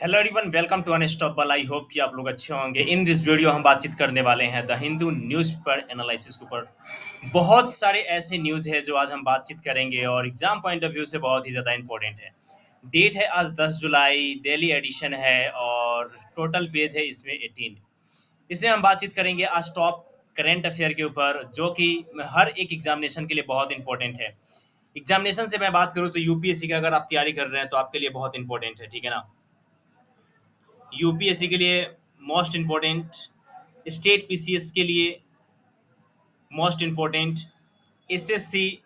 Hello everyone, welcome to Unstoppable. I hope कि आप लोग अच्छे होंगे। इन दिस वीडियो हम बातचीत करने वाले हैं द हिंदू न्यूज़पेपर एनालिसिस के ऊपर। बहुत सारे ऐसे न्यूज़ है जो आज हम बातचीत करेंगे और एग्जाम पॉइंट ऑफ व्यू से बहुत ही ज़्यादा इंपॉर्टेंट है। डेट है आज 10 जुलाई, डेली एडिशन है और टोटल पेज है इसमें 18। इससे हम बातचीत करेंगे आज टॉप करेंट अफेयर के ऊपर, जो कि हर एक एग्जामिनेशन के लिए बहुत इंपॉर्टेंट है। एग्जामिनेशन से मैं बात करूँ तो यूपीएससी की अगर आप तैयारी कर रहे हैं तो आपके लिए बहुत इंपॉर्टेंट है, ठीक है ना। यूपीएससी के लिए मोस्ट इम्पोर्टेंट, स्टेट पीसीएस के लिए मोस्ट इम्पोर्टेंट, एसएससी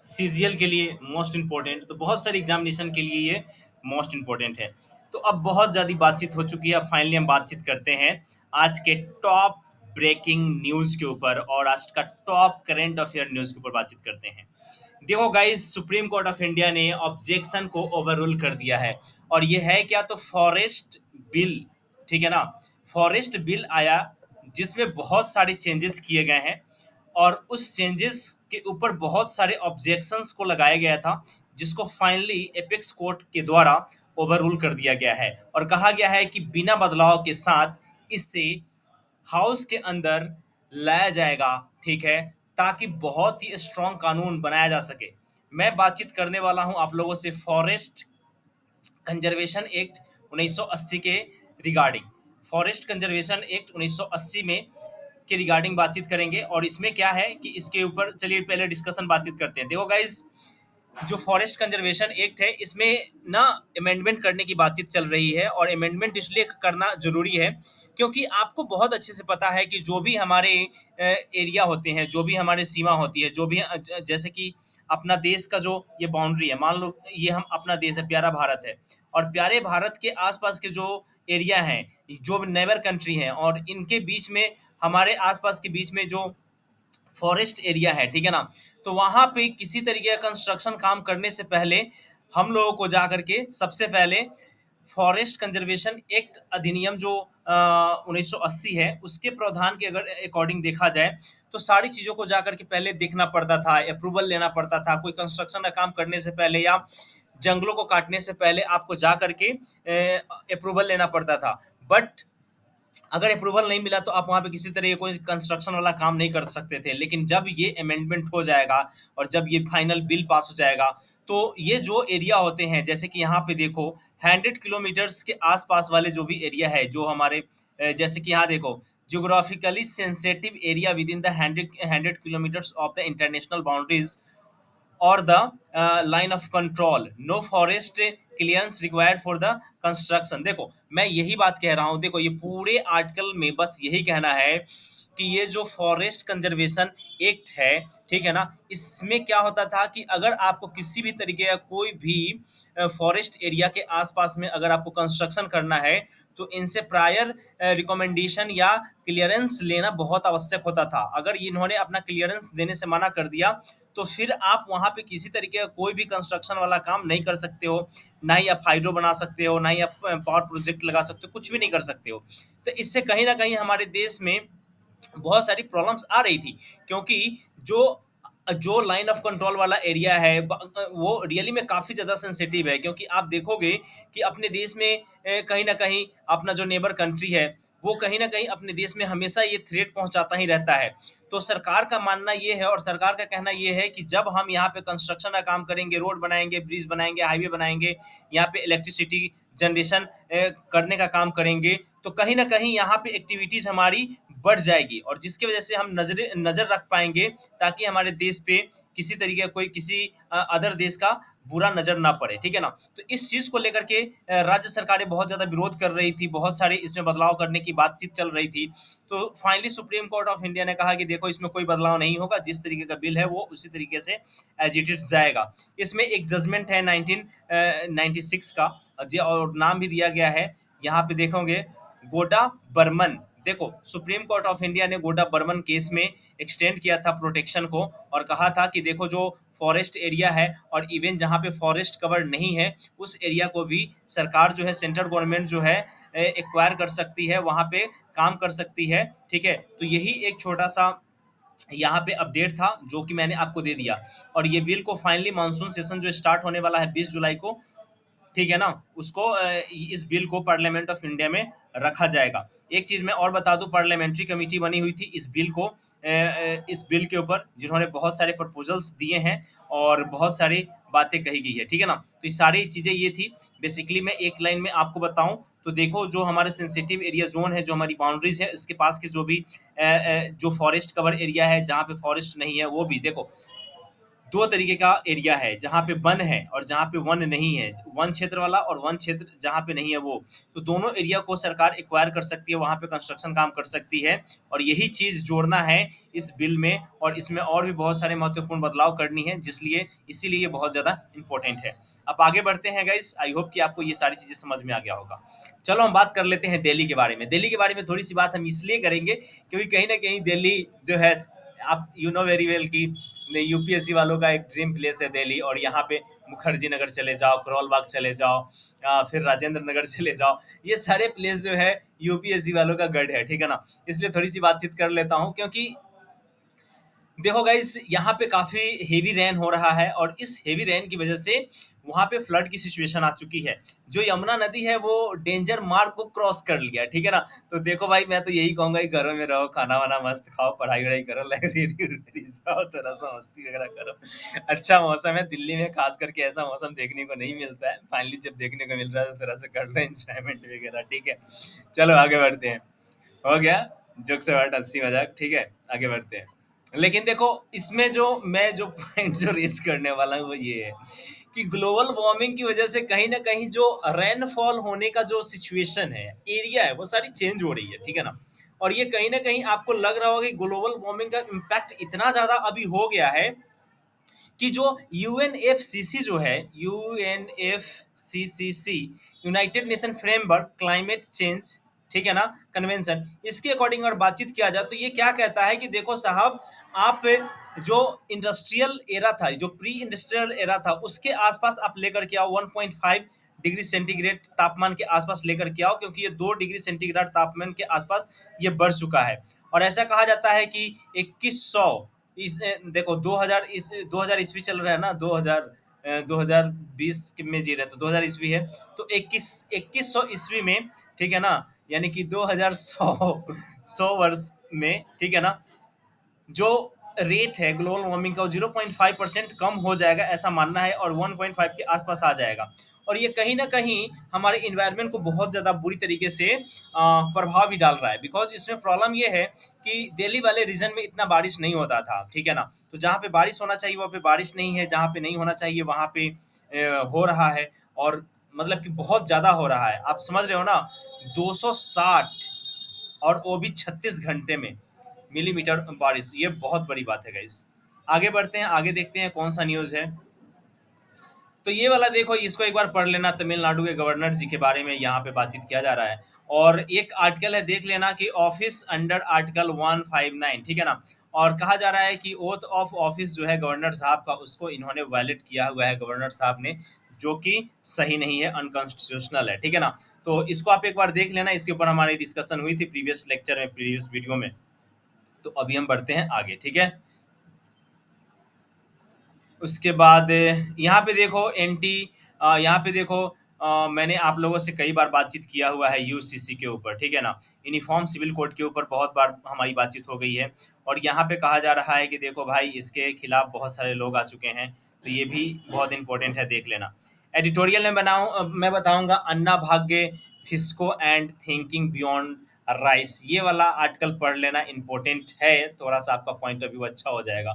सीजीएल के लिए मोस्ट इम्पोर्टेंट। तो बहुत सारे एग्जामिनेशन के लिए ये मोस्ट इम्पोर्टेंट है। तो अब बहुत ज़्यादा बातचीत हो चुकी है, अब फाइनली हम बातचीत करते हैं आज के टॉप ब्रेकिंग न्यूज़ के ऊपर और आज का टॉप करेंट अफेयर न्यूज़ के ऊपर बातचीत करते हैं। देखो guys, supreme court of India ने ऑब्जेक्शन को ओवररूल कर दिया है। और ये है क्या, तो फॉरेस्ट बिल, ठीक है ना। फॉरेस्ट बिल आया जिसमें बहुत सारे चेंजेस किए गए हैं और उस चेंजेस के ऊपर बहुत सारे ऑब्जेक्शंस को लगाया गया था, जिसको फाइनली एपेक्स कोर्ट के द्वारा ओवररूल कर दिया गया है और कहा गया है कि बिना बदलाव के साथ इससे हाउस के अंदर लाया जाएगा, ठीक है, ताकि बहुत ही स्ट्रांग कानून बनाया जा सके। मैं बातचीत करने वाला हूं आप लोगों से फॉरेस्ट कंजर्वेशन एक्ट 1980 के रिगार्डिंग। फॉरेस्ट कंजर्वेशन एक्ट 1980 में के रिगार्डिंग बातचीत करेंगे और इसमें क्या है कि इसके ऊपर चलिए पहले डिस्कशन बातचीत करते हैं। देखो गाइस, जो फॉरेस्ट कंजर्वेशन एक्ट है इसमें ना अमेंडमेंट करने की बातचीत चल रही है और अमेंडमेंट इसलिए करना जरूरी है क्योंकि आपको बहुत अच्छे से पता है कि जो भी हमारे एरिया होते हैं, जो भी हमारे सीमा होती है, जो भी जैसे कि अपना देश का जो ये बाउंड्री है, मान लो ये हम अपना देश है, प्यारा भारत है, और प्यारे भारत के आसपास के जो एरिया हैं, जो नेबर कंट्री हैं, और इनके बीच में हमारे आसपास के बीच में जो फॉरेस्ट एरिया है, ठीक है ना। तो वहां पे किसी तरीके का कंस्ट्रक्शन काम करने से पहले हम लोगों को जा करके सबसे पहले फॉरेस्ट कंजर्वेशन एक्ट अधिनियम जो 1980 है उसके प्रावधान के अगर अकॉर्डिंग देखा जाए तो सारी चीजों को जाकर के पहले देखना पड़ता था, अप्रूवल लेना पड़ता था। कोई कंस्ट्रक्शन का काम करने से पहले या जंगलों को काटने से पहले आपको जा करके अप्रूवल लेना पड़ता था। बट अगर अप्रूवल नहीं मिला तो आप वहाँ पे किसी तरह के कोई कंस्ट्रक्शन वाला काम नहीं कर सकते थे। लेकिन जब ये अमेंडमेंट हो जाएगा और जब ये फाइनल बिल पास हो जाएगा तो ये जो एरिया होते हैं, जैसे कि यहाँ पे देखो 100 किलोमीटर्स के आसपास वाले जो भी एरिया है, जो हमारे जैसे कि यहाँ देखो, geographically sensitive area within the 100 kilometres of the international boundaries और the line of control, no forest clearance required for the construction. देखो मैं यही बात कह रहा हूँ, देखो ये पूरे आर्टिकल में बस यही कहना है कि ये जो फॉरेस्ट कंजर्वेशन एक्ट है, ठीक है ना, इसमें क्या होता था कि अगर आपको किसी भी तरीके का कोई भी फॉरेस्ट एरिया के आसपास में अगर आपको कंस्ट्रक्शन करना है तो इनसे प्रायर रिकमेंडेशन या क्लियरेंस लेना बहुत आवश्यक होता था। अगर इन्होंने अपना क्लियरेंस देने से मना कर दिया तो फिर आप वहाँ पे किसी तरीके का कोई भी कंस्ट्रक्शन वाला काम नहीं कर सकते हो। ना ही आप हाइड्रो बना सकते हो, ना ही आप पावर प्रोजेक्ट लगा सकते हो, कुछ भी नहीं कर सकते हो। तो इससे कहीं ना कहीं हमारे देश में बहुत सारी प्रॉब्लम्स आ रही थी क्योंकि जो जो लाइन ऑफ कंट्रोल वाला एरिया है वो रियली में काफ़ी ज़्यादा सेंसिटिव है। क्योंकि आप देखोगे कि अपने देश में कहीं ना कहीं अपना जो नेबर कंट्री है वो कहीं ना कहीं अपने देश में हमेशा ये थ्रेट पहुंचाता ही रहता है। तो सरकार का मानना ये है और सरकार का कहना ये है कि जब हम यहाँ पे कंस्ट्रक्शन का काम करेंगे, रोड बनाएंगे, ब्रिज बनाएंगे, हाईवे बनाएंगे, यहाँ पे इलेक्ट्रिसिटी जनरेशन करने का काम करेंगे, तो कहीं ना कहीं यहाँ पे एक्टिविटीज हमारी बढ़ जाएगी और जिसकी वजह से हम नजर रख पाएंगे ताकि हमारे देश पे किसी तरीके का कोई किसी अदर देश का बुरा नजर ना पड़े, ठीक है ना। तो इस चीज को लेकर के राज्य सरकारें बहुत ज्यादा विरोध कर रही थी, बहुत सारे इसमें बदलाव करने की बातचीत चल रही थी। तो finally supreme court of India ने कहा कि देखो इसमें कोई बदलाव नहीं होगा, जिस तरीके का बिल है वो उसी तरीके से एज इट इज जाएगा। इसमें एक जजमेंट है 1996 का और नाम भी दिया गया है, यहाँ पे देखोगे गोडा बर्मन। देखो सुप्रीम कोर्ट ऑफ इंडिया ने गोडा बर्मन केस में एक्सटेंड किया था प्रोटेक्शन को और कहा था कि देखो जो फॉरेस्ट एरिया है और इवन जहाँ पे फॉरेस्ट कवर नहीं है उस एरिया को भी सरकार जो है, सेंट्रल गवर्नमेंट जो है एक्वायर कर सकती है, वहाँ पे काम कर सकती है, ठीक है। तो यही एक छोटा सा यहाँ पे अपडेट था जो कि मैंने आपको दे दिया। और ये बिल को फाइनली मानसून सेशन जो स्टार्ट होने वाला है 20 जुलाई को, ठीक है ना, उसको इस बिल को पार्लियामेंट ऑफ इंडिया में रखा जाएगा। एक चीज़ मैं और बता दूँ, पार्लियामेंट्री कमेटी बनी हुई थी इस बिल के ऊपर, जिन्होंने बहुत सारे प्रपोजल्स दिए हैं और बहुत सारी बातें कही गई है, ठीक है ना। तो ये सारी चीज़ें ये थी। बेसिकली मैं एक लाइन में आपको बताऊं तो देखो, जो हमारे सेंसिटिव एरिया जोन है, जो हमारी बाउंड्रीज है, इसके पास के जो भी जो फॉरेस्ट कवर एरिया है, जहाँ पे फॉरेस्ट नहीं है, वो भी देखो दो तरीके का एरिया है, जहाँ पे वन है और जहाँ पे वन नहीं है, वन क्षेत्र वाला और वन क्षेत्र जहाँ पे नहीं है वो। तो दोनों एरिया को सरकार एक्वायर कर सकती है, वहाँ पे कंस्ट्रक्शन काम कर सकती है, और यही चीज़ जोड़ना है इस बिल में, और इसमें और भी बहुत सारे महत्वपूर्ण बदलाव करनी है, जिसलिए इसीलिए ये बहुत ज़्यादा इंपॉर्टेंट है। अब आगे बढ़ते हैं गाइस, आई होप कि आपको ये सारी चीज़ें समझ में आ गया होगा। चलो हम बात कर लेते हैं दिल्ली के बारे में। दिल्ली के बारे में थोड़ी सी बात हम इसलिए करेंगे क्योंकि कहीं ना कहीं दिल्ली जो है, आप यू नो वेरी वेल कि यूपीएससी वालों का एक ड्रीम प्लेस है दिल्ली, और यहाँ पे मुखर्जी नगर चले जाओ, करोल बाग चले जाओ, फिर राजेंद्र नगर चले जाओ, ये सारे प्लेस जो है यूपीएससी वालों का गढ़ है, ठीक है ना। इसलिए थोड़ी सी बातचीत कर लेता हूँ, क्योंकि देखो गाइस, यहाँ पे काफी हेवी रेन हो रहा है, और इस हेवी रेन की वजह से वहां पे फ्लड की सिचुएशन आ चुकी है। जो यमुना नदी है वो डेंजर मार्क को क्रॉस कर लिया, ठीक है ना। तो देखो भाई, मैं तो यही कहूंगा कि घरों में रहो, खाना वाना मस्त खाओ, पढ़ाई वढ़ाई करो, लाइब्रेरी उब्रेरी जाओ, थोड़ा सा मस्ती वगैरह करो। अच्छा मौसम है दिल्ली में, खास करके ऐसा मौसम देखने को नहीं मिलता है, फाइनली जब देखने को मिल रहा है तो थोड़ा सा कर लो एंजॉयमेंट वगैरह, ठीक है। चलो आगे बढ़ते हैं। हो गया जोक से हट, हंसी मजाक, ठीक है। आगे बढ़ते हैं। लेकिन देखो, इसमें जो मैं जो पॉइंट जो रेस करने वाला हूँ वो ये है कि ग्लोबल वार्मिंग की वजह से कहीं ना कहीं जो रेनफॉल होने का जो सिचुएशन है, एरिया है, वो सारी चेंज हो रही है, ठीक है ना। और ये कहीं ना कहीं आपको लग रहा होगा कि ग्लोबल वार्मिंग का इम्पैक्ट इतना ज्यादा अभी हो गया है कि जो यूएनएफसीसी जो है, UNFCCC, United nation framework climate change, ठीक है ना, कन्वेंशन, इसके अकॉर्डिंग और बातचीत किया जाए तो ये क्या कहता है कि देखो साहब, आप जो इंडस्ट्रियल एरा था, जो प्री इंडस्ट्रियल एरा था, उसके आसपास आप लेकर के आओ, 1.5 डिग्री सेंटीग्रेड तापमान के आसपास लेकर के आओ, क्योंकि ये 2 डिग्री सेंटीग्रेड तापमान के आसपास ये बढ़ चुका है। और ऐसा कहा जाता है कि 2100 देखो 2000 ईस्वी चल रहा है ना, 2020 में जी रहे हैं, तो 2000 ईस्वी है, तो 2100 ईस्वी में, ठीक है ना, यानी कि 2100 वर्ष में, ठीक है ना, जो रेट है ग्लोबल वार्मिंग का, वो 0.5% कम हो जाएगा, ऐसा मानना है, और 1.5 के आसपास आ जाएगा। और ये कहीं ना कहीं हमारे इन्वायरमेंट को बहुत ज़्यादा बुरी तरीके से प्रभाव भी डाल रहा है, बिकॉज इसमें प्रॉब्लम ये है कि दिल्ली वाले रीजन में इतना बारिश नहीं होता था, ठीक है ना। तो जहाँ पे बारिश होना चाहिए वहाँ पे बारिश नहीं है, जहाँ पे नहीं होना चाहिए वहाँ पे हो रहा है, और मतलब कि बहुत ज़्यादा हो रहा है, आप समझ रहे हो ना। 260, और वो भी 36 घंटे में, मिलीमीटर बारिश, ये बहुत बड़ी बात है गाइस। आगे बढ़ते हैं, आगे देखते हैं कौन सा न्यूज़ है। तो ये वाला देखो, इसको एक बार पढ़ लेना, तमिलनाडु के गवर्नर जी के बारे में यहाँ पे बातचीत किया जा रहा है। और एक आर्टिकल है, देख लेना कि ऑफिस अंडर आर्टिकल 159, ठीक है ना। और कहा जा रहा है कि ओथ ऑफ ऑफिस जो है गवर्नर साहब का, उसको इन्होंने वायलेट किया हुआ है गवर्नर साहब ने, जो कि सही नहीं है, अनकॉन्स्टिट्यूशनल है, ठीक है ना। तो इसको आप एक बार देख लेना, इसके ऊपर हमारी डिस्कशन हुई थी प्रीवियस लेक्चर में, प्रीवियस वीडियो में। तो अभी हम बढ़ते हैं आगे, ठीक है। उसके बाद यहाँ पे देखो एनटी, यहाँ पे देखो, मैंने आप लोगों से कई बार बातचीत किया हुआ है यूसीसी के ऊपर, ठीक है ना। यूनिफॉर्म सिविल कोड के ऊपर बहुत बार हमारी बातचीत हो गई है, और यहाँ पे कहा जा रहा है कि देखो भाई, इसके खिलाफ बहुत सारे लोग आ चुके हैं, तो ये भी बहुत इंपॉर्टेंट है, देख लेना। एडिटोरियल में मैं बताऊंगा अन्ना भाग्य, फिस्को एंड थिंकिंग बियॉन्ड राइस, ये वाला आर्टिकल पढ़ लेना, इंपॉर्टेंट है, थोड़ा सा आपका पॉइंट ऑफ व्यू अच्छा हो जाएगा।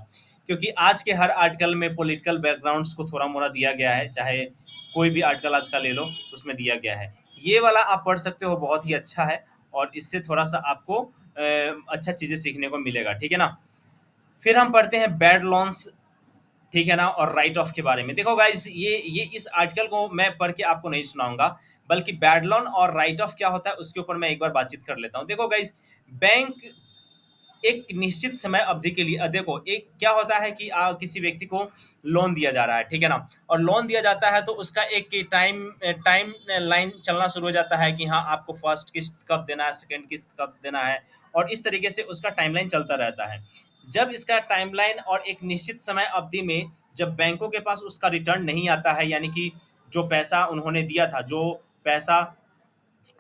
क्योंकि आज के हर आर्टिकल में पॉलिटिकल बैकग्राउंड्स को थोड़ा मोड़ा दिया गया है, चाहे कोई भी आर्टिकल आज का ले लो, उसमें दिया गया है। ये वाला आप पढ़ सकते हो, बहुत ही अच्छा है, और इससे थोड़ा सा आपको अच्छा चीज़ें सीखने को मिलेगा, ठीक है ना। फिर हम पढ़ते हैं बैड लॉन्स, ठीक है ना, और राइट ऑफ के बारे में। देखो गाइस, ये इस आर्टिकल को मैं पढ़ के आपको नहीं सुनाऊंगा, बल्कि बैड लॉन और राइट ऑफ क्या होता है उसके ऊपर मैं एक बार बातचीत कर लेता हूँ। देखो गाइस, बैंक एक निश्चित समय अवधि के लिए, देखो एक क्या होता है कि किसी व्यक्ति को लोन दिया जा रहा है, ठीक है ना। और लोन दिया जाता है तो उसका एक टाइम टाइम लाइन चलना शुरू हो जाता है कि हाँ, आपको फर्स्ट किस्त कब देना है, सेकंड किस्त कब देना है, और इस तरीके से उसका टाइमलाइन चलता रहता है। जब इसका टाइमलाइन और एक निश्चित समय अवधि में जब बैंकों के पास उसका रिटर्न नहीं आता है, यानी कि जो पैसा उन्होंने दिया था, जो पैसा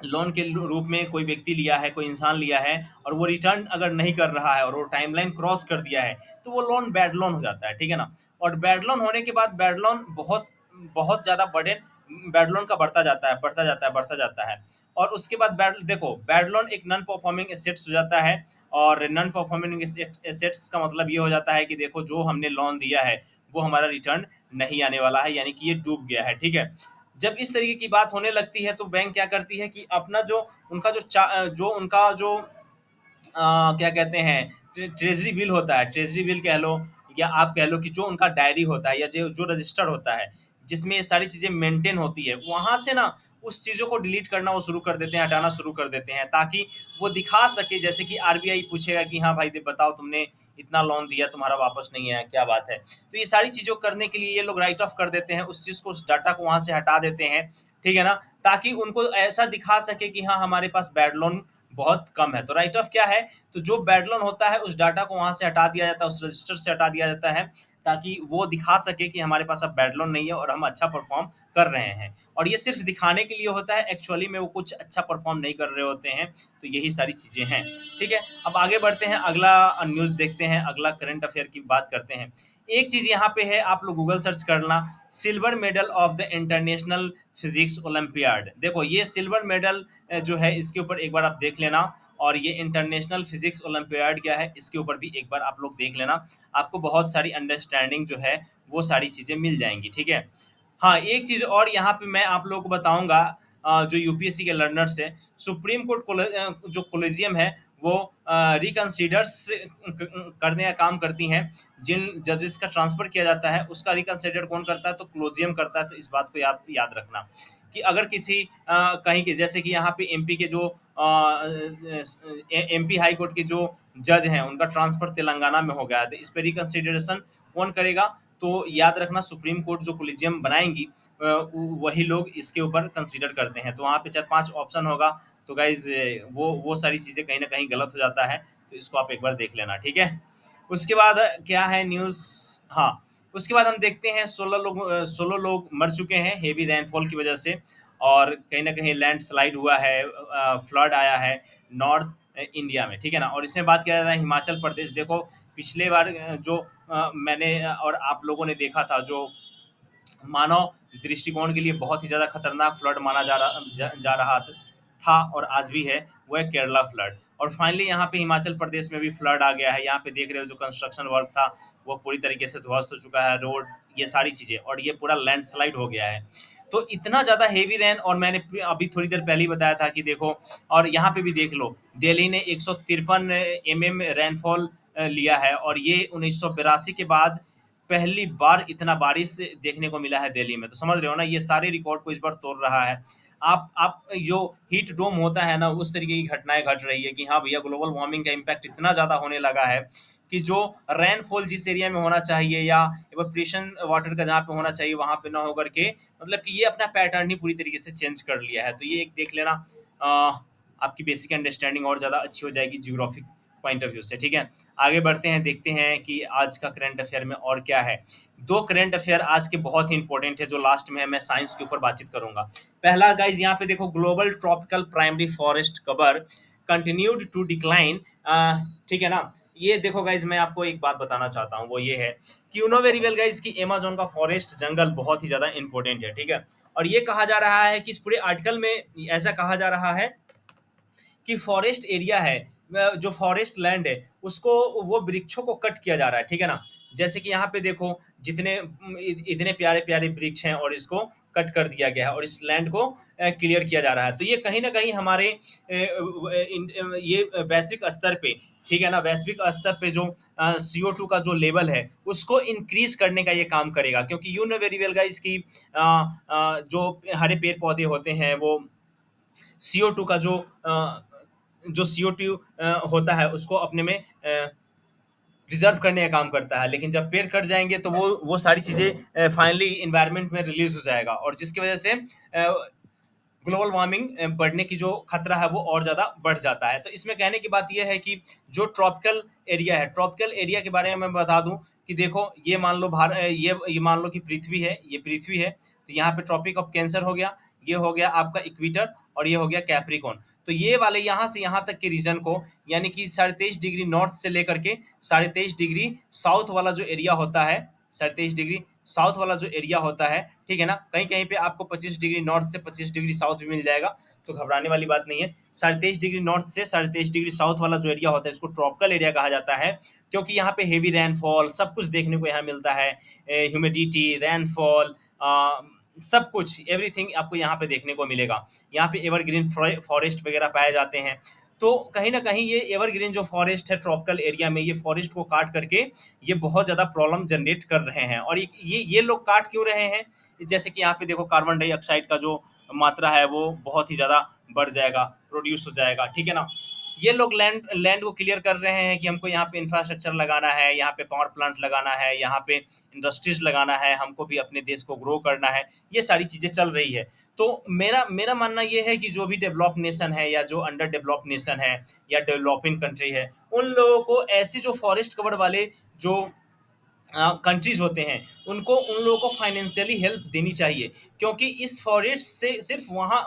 लोन के रूप में कोई व्यक्ति लिया है, कोई इंसान लिया है, और वो रिटर्न अगर नहीं कर रहा है और वो टाइमलाइन क्रॉस कर दिया है, तो वो लोन बैड लोन हो जाता है, ठीक है ना। और बैड लोन होने के बाद बैड लोन बहुत बहुत ज़्यादा बर्डन बैड लोन का बढ़ता जाता है, बढ़ता जाता है, बढ़ता जाता है। और उसके बाद बैड लोन एक नॉन परफॉर्मिंग एसेट्स हो जाता है। और नॉन परफॉर्मिंग एसेट्स का मतलब ये हो जाता है कि देखो जो हमने लोन दिया है वो हमारा रिटर्न नहीं आने वाला है, यानी कि ये डूब गया है, ठीक है। जब इस तरीके की बात होने लगती है तो बैंक क्या करती है कि अपना जो उनका जो क्या कहते हैं, ट्रेजरी बिल होता है, ट्रेजरी बिल कह लो, या आप कह लो कि जो उनका डायरी होता है या जो जो रजिस्टर होता है जिसमें ये सारी चीज़ें मेंटेन होती है, वहाँ से ना उस चीज़ों को डिलीट करना वो शुरू कर देते हैं, हटाना शुरू कर देते हैं, ताकि वो दिखा सके, जैसे कि आरबीआई पूछेगा कि हाँ भाई बताओ तुमने इतना लोन दिया, तुम्हारा वापस नहीं आया, क्या बात है। तो ये सारी चीज़ों करने के लिए ये लोग राइट ऑफ कर देते हैं उस चीज़ को, उस डाटा को वहाँ से हटा देते हैं, ठीक है ना। ताकि उनको ऐसा दिखा सके कि हाँ हमारे पास बैड लोन बहुत कम है। तो राइट ऑफ क्या है, तो जो बैड लोन होता है उस डाटा को वहां से हटा दिया जाता है, उस रजिस्टर से हटा दिया जाता है, ताकि वो दिखा सके कि हमारे पास अब बैड लोन नहीं है और हम अच्छा परफॉर्म कर रहे हैं। और ये सिर्फ दिखाने के लिए होता है, एक्चुअली में वो कुछ अच्छा परफॉर्म नहीं कर रहे होते हैं। तो यही सारी चीजें हैं, ठीक है। अब आगे बढ़ते हैं, अगला न्यूज देखते हैं, अगला करंट अफेयर की बात करते हैं। एक चीज यहाँ पे है, आप लोग गूगल सर्च करना, silver medal of the international physics olympiad. देखो ये सिल्वर मेडल जो है इसके ऊपर एक बार आप देख लेना, और ये इंटरनेशनल फिजिक्स ओलंपियाड क्या है इसके ऊपर भी एक बार आप लोग देख लेना। आपको बहुत सारी अंडरस्टैंडिंग जो है वो सारी चीज़ें मिल जाएंगी, ठीक है। हाँ, एक चीज़ और यहाँ पे मैं आप लोगों को बताऊंगा, जो यूपीएससी के लर्नर्स है, सुप्रीम कोर्ट जो कोलेजियम है वो रिकन्सिडर्स करने का काम करती हैं। जिन जजेस का ट्रांसफर किया जाता है उसका रिकन्सिडर कौन करता है, तो क्लोजियम करता है। तो इस बात को याद रखना कि अगर किसी कहीं के, जैसे कि यहाँ पे एमपी के जो एमपी हाई कोर्ट के जो जज हैं उनका ट्रांसफर तेलंगाना में हो गया है, तो इस पर रिकन्सिडरेशन कौन करेगा, तो याद रखना सुप्रीम कोर्ट जो कोलिजियम बनाएंगी वही लोग इसके ऊपर कंसीडर करते हैं। तो वहाँ पे 4-5 ऑप्शन होगा। तो गाइज वो सारी चीज़ें कहीं ना कहीं गलत हो जाता है, तो इसको आप एक बार देख लेना, ठीक है। उसके बाद क्या है न्यूज़, हाँ, उसके बाद हम देखते हैं 16 लोग मर चुके हैं हेवी रेनफॉल की वजह से, और कहीं ना कहीं लैंड स्लाइड हुआ है, फ्लड आया है नॉर्थ इंडिया में, ठीक है ना। और इसमें बात किया जाता है हिमाचल प्रदेश, देखो पिछले बार जो मैंने और आप लोगों ने देखा था, जो मानव दृष्टिकोण के लिए बहुत ही ज़्यादा खतरनाक फ्लड माना जा रहा था और आज भी है, वो है केरला फ्लड। और फाइनली यहाँ पे हिमाचल प्रदेश में भी फ्लड आ गया है। यहाँ पे देख रहे हो जो कंस्ट्रक्शन वर्क था वो पूरी तरीके से ध्वस्त हो चुका है, रोड, ये सारी चीज़ें, और ये पूरा लैंडस्लाइड हो गया है। तो इतना ज़्यादा हेवी रेन, और मैंने अभी थोड़ी देर पहले ही बताया था कि देखो, और यहाँ पे भी देख लो, दिल्ली ने 153 mm रेनफॉल लिया है, और ये 1982 के बाद पहली बार इतना बारिश देखने को मिला है दिल्ली में। तो समझ रहे हो ना, ये सारे रिकॉर्ड को इस बार तोड़ रहा है। आप जो हीट डोम होता है ना, उस तरीके की घटनाएं घट रही है कि हाँ भैया ग्लोबल वार्मिंग का इम्पैक्ट इतना ज़्यादा होने लगा है कि जो रेनफॉल जिस एरिया में होना चाहिए या इवेपोरेशन वाटर का जहाँ पे होना चाहिए वहाँ पे ना होकर के, मतलब कि ये अपना पैटर्न ही पूरी तरीके से चेंज कर लिया है। तो ये एक देख लेना, आपकी बेसिक अंडरस्टैंडिंग और ज़्यादा अच्छी हो जाएगी जियोग्राफिक पॉइंट ऑफ व्यू से, ठीक है। आगे बढ़ते हैं, देखते हैं कि आज का करंट अफेयर में और क्या है। दो करंट अफेयर आज के बहुत ही इंपॉर्टेंट है, जो लास्ट में है, मैं साइंस के ऊपर बातचीत करूंगा। पहला गाइज यहाँ पे देखो, global tropical primary forest cover continued to decline, ठीक है ना। ये देखो गाइज, मैं आपको एक बात बताना चाहता हूँ, वो ये है कि you know very well guys कि अमेजोन का फॉरेस्ट जंगल बहुत ही ज्यादा इंपॉर्टेंट है, ठीक है। और ये कहा जा रहा है कि इस पूरे आर्टिकल में ऐसा कहा जा रहा है कि फॉरेस्ट एरिया है, जो फॉरेस्ट लैंड है उसको, वो वृक्षों को कट किया जा रहा है, ठीक है ना। जैसे कि यहाँ पे देखो जितने इतने प्यारे प्यारे वृक्ष हैं और इसको कट कर दिया गया है और इस लैंड को क्लियर किया जा रहा है। तो ये कहीं ना कहीं हमारे ये वैश्विक स्तर पे, ठीक है ना, वैश्विक स्तर पे जो CO2 का जो लेवल है उसको इंक्रीज करने का ये काम करेगा, क्योंकि you know very well guys की जो हरे पेड़ पौधे होते हैं वो CO2 का जो CO2 होता है उसको अपने में रिजर्व करने का काम करता है। लेकिन जब पेड़ कट जाएंगे तो वो सारी चीज़ें फाइनली इन्वायरमेंट में रिलीज हो जाएगा, और जिसकी वजह से ग्लोबल वार्मिंग बढ़ने की जो खतरा है वो और ज़्यादा बढ़ जाता है। तो इसमें कहने की बात यह है कि जो ट्रॉपिकल एरिया है, ट्रॉपिकल एरिया के बारे में मैं बता दूं कि देखो, ये मान लो ये मान लो कि पृथ्वी है, ये पृथ्वी है। तो यहाँ पे ट्रॉपिक ऑफ कैंसर हो गया, ये हो गया आपका इक्वेटर, और ये हो गया कैप्रिकॉर्न। तो ये वाले यहाँ से यहाँ तक के रीजन को, यानी कि 23.5 डिग्री नॉर्थ से लेकर के 23.5 डिग्री साउथ वाला जो एरिया होता है, 23.5 डिग्री साउथ वाला जो एरिया होता है, ठीक है ना, कहीं कहीं पे आपको 25 डिग्री नॉर्थ से 25 डिग्री साउथ भी मिल जाएगा, तो घबराने वाली बात नहीं है। 23.5 डिग्री नॉर्थ से 23.5 डिग्री साउथ वाला जो एरिया होता है, इसको ट्रॉपिकल एरिया कहा जाता है, क्योंकि यहाँ पे हेवी रेनफॉल सब कुछ देखने को यहाँ मिलता है, ह्यूमिडिटी, रेनफॉल, सब कुछ, एवरीथिंग आपको यहाँ पे देखने को मिलेगा। यहाँ पे एवरग्रीन फॉरेस्ट वगैरह पाए जाते हैं। तो कहीं ना कहीं ये एवरग्रीन जो फॉरेस्ट है ट्रॉपिकल एरिया में, ये फॉरेस्ट को काट करके ये बहुत ज़्यादा प्रॉब्लम जनरेट कर रहे हैं। और ये लोग काट क्यों रहे हैं? जैसे कि यहाँ पे देखो, कार्बन डाइऑक्साइड का जो मात्रा है वो बहुत ही ज़्यादा बढ़ जाएगा, प्रोड्यूस हो जाएगा, ठीक है ना। ये लोग लैंड लैंड को क्लियर कर रहे हैं कि हमको यहाँ पे इंफ्रास्ट्रक्चर लगाना है, यहाँ पे पावर प्लांट लगाना है, यहाँ पे इंडस्ट्रीज लगाना है, हमको भी अपने देश को ग्रो करना है, ये सारी चीज़ें चल रही है। तो मेरा मेरा मानना ये है कि जो भी डेवलप नेशन है या जो अंडर डेवलप नेशन है या डेवलपिंग कंट्री है, उन लोगों को ऐसी जो फॉरेस्ट कवर वाले जो कंट्रीज होते हैं, उनको उन लोगों को फाइनेंशियली हेल्प देनी चाहिए, क्योंकि इस फॉरेस्ट से सिर्फ वहाँ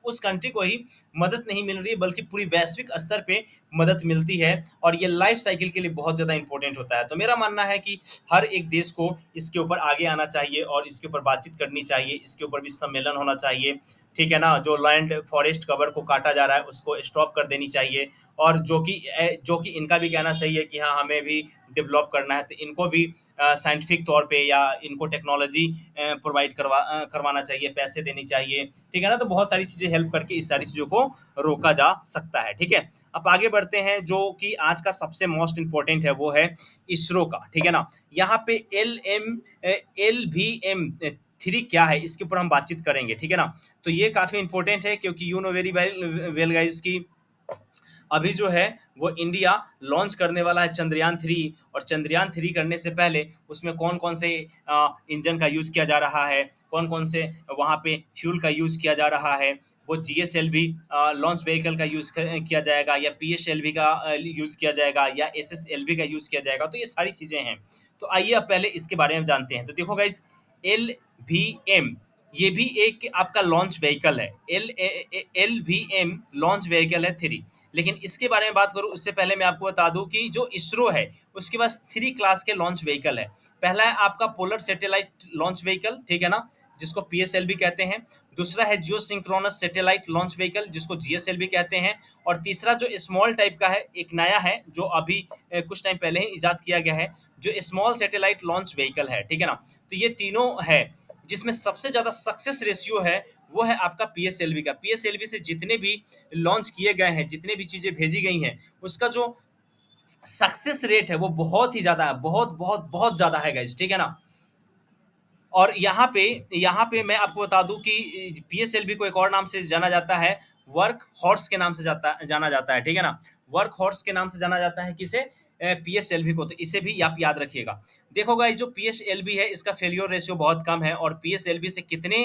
उस कंट्री को ही मदद नहीं मिल रही है, बल्कि पूरी वैश्विक स्तर पे मदद मिलती है, और ये लाइफ साइकिल के लिए बहुत ज़्यादा इंपॉर्टेंट होता है। तो मेरा मानना है कि हर एक देश को इसके ऊपर आगे आना चाहिए और इसके ऊपर बातचीत करनी चाहिए, इसके ऊपर भी सम्मेलन होना चाहिए, ठीक है ना। जो लैंड फॉरेस्ट कवर को काटा जा रहा है उसको स्टॉप कर देनी चाहिए, और जो कि इनका भी कहना सही है कि हाँ, हमें भी डेवलप करना है, तो इनको भी साइंटिफिक तौर पे या इनको टेक्नोलॉजी प्रोवाइड करवाना चाहिए, पैसे देनी चाहिए, ठीक है ना। तो बहुत सारी चीज़ें हेल्प करके इस सारी चीज़ों को रोका जा सकता है, ठीक है। अब आगे बढ़ते हैं, जो कि आज का सबसे मोस्ट इम्पोर्टेंट है वो है इसरो का, ठीक है ना। यहाँ पे LVM-3 क्या है, इसके ऊपर हम बातचीत करेंगे, ठीक है ना। तो ये काफ़ी इंपॉर्टेंट है, क्योंकि you know very well well guys की अभी जो है वो इंडिया लॉन्च करने वाला है चंद्रयान 3, और चंद्रयान 3 करने से पहले उसमें कौन कौन से इंजन का यूज़ किया जा रहा है, कौन कौन से वहाँ पे फ्यूल का यूज़ किया जा रहा है, वो GSLV लॉन्च व्हीकल का यूज़ किया जाएगा, या PSLV का यूज़ किया जाएगा, या SSLV का यूज़ किया जाएगा, तो ये सारी चीज़ें हैं। तो आइए अब पहले इसके बारे में जानते हैं। तो देखो गाइस, LVM ये भी एक आपका लॉन्च व्हीकल है, LVM लॉन्च व्हीकल है 3। लेकिन इसके बारे में बात करूँ उससे पहले मैं आपको बता दूं कि जो इसरो है उसके पास 3 क्लास के लॉन्च व्हीकल है। पहला है आपका पोलर सैटेलाइट लॉन्च व्हीकल, ठीक है ना, जिसको PSLV कहते हैं। दूसरा है जियो सिंक्रोनस सैटेलाइट लॉन्च व्हीकल, जिसको GSLV कहते हैं। और तीसरा जो स्मॉल टाइप का है, एक नया है जो अभी कुछ टाइम पहले ही इजाद किया गया है, जो स्मॉल सैटेलाइट लॉन्च व्हीकल है, ठीक है ना। तो ये तीनों है, जिसमें सबसे ज़्यादा सक्सेस रेशियो है वो है आपका PSLV का। PSLV से जितने भी लॉन्च किए गए हैं, जितने भी चीज़ें भेजी गई हैं, उसका जो सक्सेस रेट है वो बहुत ही ज़्यादा है, बहुत बहुत बहुत ज़्यादा है गाइस, ठीक है ना। और यहाँ पे मैं आपको बता दूं कि PSLV को एक और नाम से जाना जाता है, वर्क हॉर्स के नाम से जाना जाता है, ठीक है ना। वर्क हॉर्स के नाम से जाना जाता है किसे? PSLV को। तो इसे भी आप याद रखिएगा। देखो गाइस, जो PSLV है इसका फेलियर रेशियो बहुत कम है, और PSLV से कितने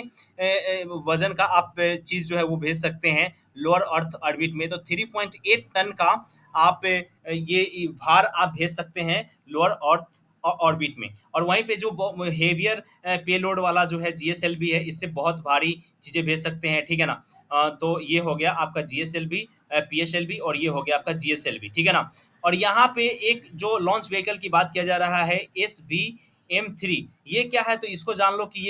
वजन का आप चीज़ जो है वो भेज सकते हैं लोअर अर्थ ऑर्बिट में, तो 3.8 टन का आप ये भार आप भेज सकते हैं लोअर अर्थ ऑर्बिट में। और वहीं पे जो हेवियर पेलोड वाला जो है GSLV है, इससे बहुत भारी चीज़ें भेज सकते हैं, ठीक है ना। तो ये हो गया आपका GSLV, PSLV, और ये हो गया आपका GSLV, ठीक है ना। और यहाँ पे एक जो लॉन्च व्हीकल की बात किया जा रहा है, SBM-3, ये क्या है? तो इसको जान लो कि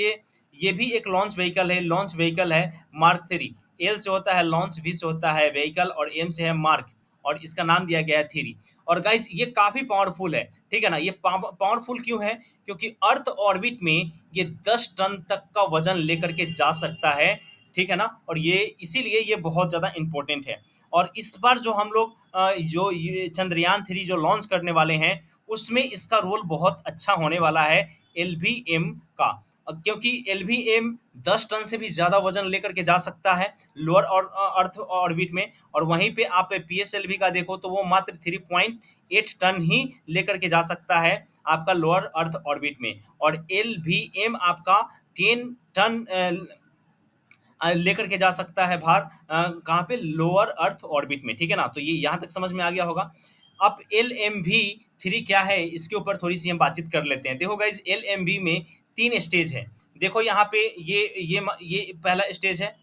ये भी एक लॉन्च व्हीकल है। लॉन्च व्हीकल है मार्क 3। एल से होता है लॉन्च, वी से होता है व्हीकल, और एम से है मार्क, और इसका नाम दिया गया है 3। और गाइज ये काफ़ी पावरफुल है, ठीक है ना। ये पावरफुल क्यों है? क्योंकि अर्थ ऑर्बिट में ये 10 टन तक का वजन लेकर के जा सकता है, ठीक है ना। और ये इसीलिए ये बहुत ज़्यादा इंपॉर्टेंट है। और इस बार जो हम लोग जो ये चंद्रयान 3 जो लॉन्च करने वाले हैं, उसमें इसका रोल बहुत अच्छा होने वाला है LVM का। क्योंकि LVM 10 टन से भी ज़्यादा वजन लेकर के जा सकता है लोअर और अर्थ ऑर्बिट में। और वहीं पे आप PSLV का देखो तो वो मात्र 3.8 टन ही लेकर के जा सकता है आपका लोअर अर्थ ऑर्बिट में। और LVM आपका 10 टन लेकर के जा सकता है भार कहाँ पे? लोअर अर्थ ऑर्बिट में, ठीक है ना। तो ये यहाँ तक समझ में आ गया होगा। अब LMV-3 क्या है, इसके ऊपर थोड़ी सी हम बातचीत कर लेते हैं। देखो गाइज, LMV में 3 स्टेज है। देखो यहाँ पे ये पहला स्टेज है,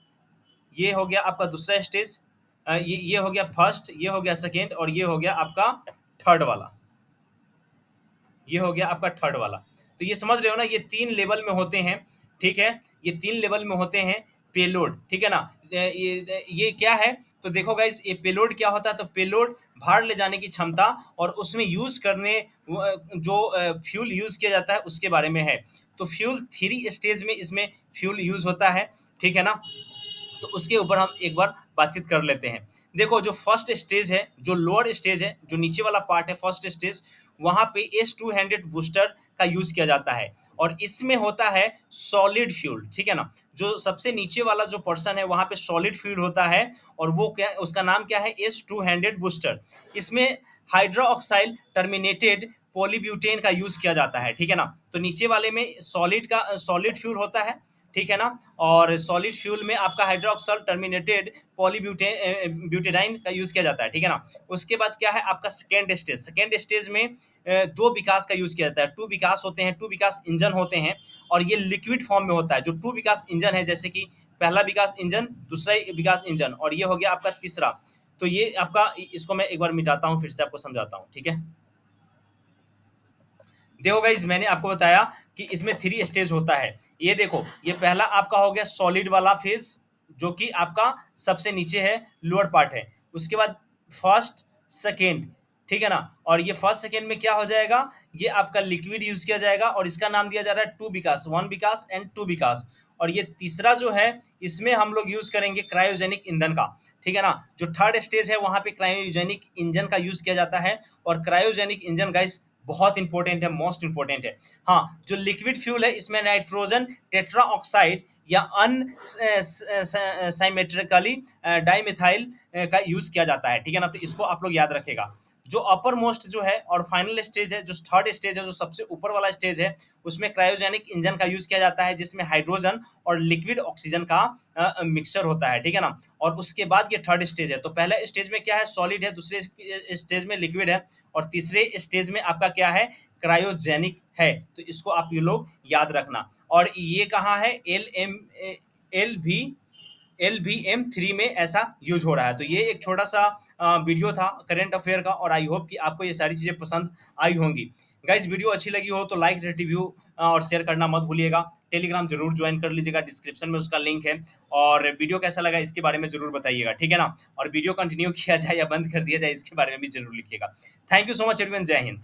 ये हो गया आपका दूसरा स्टेज, ये हो गया फर्स्ट, ये हो गया सेकेंड, और ये हो गया आपका थर्ड वाला, ये हो गया आपका थर्ड वाला। तो ये समझ रहे हो ना, ये 3 लेवल में होते हैं, ठीक है? ये 3 लेवल में होते हैं पेलोड, ठीक है ना? ये क्या है? तो देखो गाइस, ये पेलोड क्या होता है? तो पेलोड भार ले जाने की क्षमता और उसमें यूज़ करने जो फ्यूल यूज़ किया जाता है उसके बारे में है। तो फ्यूल 3 स्टेज में इसमें फ्यूल यूज़ होता है, ठीक है ना? तो उसके ऊपर हम एक बार बातचीत कर लेते हैं। देखो जो फर्स्ट स्टेज है, जो लोअर स्टेज है, जो नीचे वाला पार्ट है फर्स्ट स्टेज, वहाँ पे S200 बूस्टर का यूज़ किया जाता है और इसमें होता है सॉलिड फ्यूल, ठीक है ना? जो सबसे नीचे वाला जो पोर्शन है वहाँ पे सॉलिड फ्यूल होता है और वो क्या, उसका नाम क्या है? S200 booster. इसमें हाइड्रोक्साइड टर्मिनेटेड पॉलीब्यूटेन का यूज़ किया जाता है, ठीक है ना? तो नीचे वाले में सॉलिड फ्यूल होता है, ठीक है ना? और सॉलिड फ्यूल में आपका हाइड्रोक्साइड टर्मिनेटेड ब्यूटेडाइन का यूज़ किया जाता है, ठीक है ना? उसके बाद क्या है आपका सेकेंड स्टेज में 2 विकास का यूज़ किया जाता है। 2 विकास होते हैं, 2 विकास इंजन होते हैं और ये लिक्विड फॉर्म में होता है। जो 2 विकास इंजन है, जैसे कि पहला विकास इंजन, दूसरा विकास इंजन और ये हो गया आपका तीसरा। तो ये आपका, इसको मैं एक बार मिटाता हूँ, फिर से आपको समझाता हूँ, ठीक है? देखो गाइस, मैंने आपको बताया कि इसमें 3 स्टेज होता है। ये देखो, ये पहला आपका हो गया सॉलिड वाला फेज, जो कि आपका सबसे नीचे है, लोअर पार्ट है। उसके बाद फर्स्ट, सेकेंड, ठीक है ना? और ये फर्स्ट सेकेंड में क्या हो जाएगा? ये आपका लिक्विड यूज किया जाएगा और इसका नाम दिया जा रहा है 2 विकास, 1 विकास एंड 2 विकास। और ये तीसरा जो है, इसमें हम लोग यूज करेंगे क्रायोजेनिक ईंधन का, ठीक है ना? जो थर्ड स्टेज है वहां पे क्रायोजेनिक इंजन का यूज किया जाता है और क्रायोजेनिक इंजन गाइस बहुत इंपॉर्टेंट है, मोस्ट इंपॉर्टेंट है। हाँ, जो लिक्विड फ्यूल है इसमें नाइट्रोजन टेट्रा ऑक्साइड या अन साइमेट्रिकली डाइमिथाइल का यूज किया जाता है, ठीक है ना? तो इसको आप लोग याद रखेगा। जो अपर मोस्ट जो है और फाइनल स्टेज है, जो थर्ड स्टेज है, जो सबसे ऊपर वाला स्टेज है, उसमें क्रायोजेनिक इंजन का यूज किया जाता है जिसमें हाइड्रोजन और लिक्विड ऑक्सीजन का मिक्सचर होता है, ठीक है ना? और उसके बाद ये थर्ड स्टेज है। तो पहले स्टेज में क्या है? सॉलिड है, दूसरे स्टेज में लिक्विड है और तीसरे स्टेज में आपका क्या है? क्रायोजेनिक है। तो इसको आप ये लोग याद रखना। और ये कहाँ है? एल भी LVM3 में ऐसा यूज हो रहा है। तो ये एक छोटा सा वीडियो था करंट अफेयर का और आई होप कि आपको ये सारी चीज़ें पसंद आई होंगी। गाइस, वीडियो अच्छी लगी हो तो लाइक, रिव्यू और शेयर करना मत भूलिएगा। टेलीग्राम जरूर ज्वाइन कर लीजिएगा, डिस्क्रिप्शन में उसका लिंक है। और वीडियो कैसा लगा इसके बारे में जरूर बताइएगा, ठीक है ना? और वीडियो कंटिन्यू किया जाए या बंद कर दिया जाए इसके बारे में भी जरूर लिखिएगा। Thank you so much everyone, जय हिंद।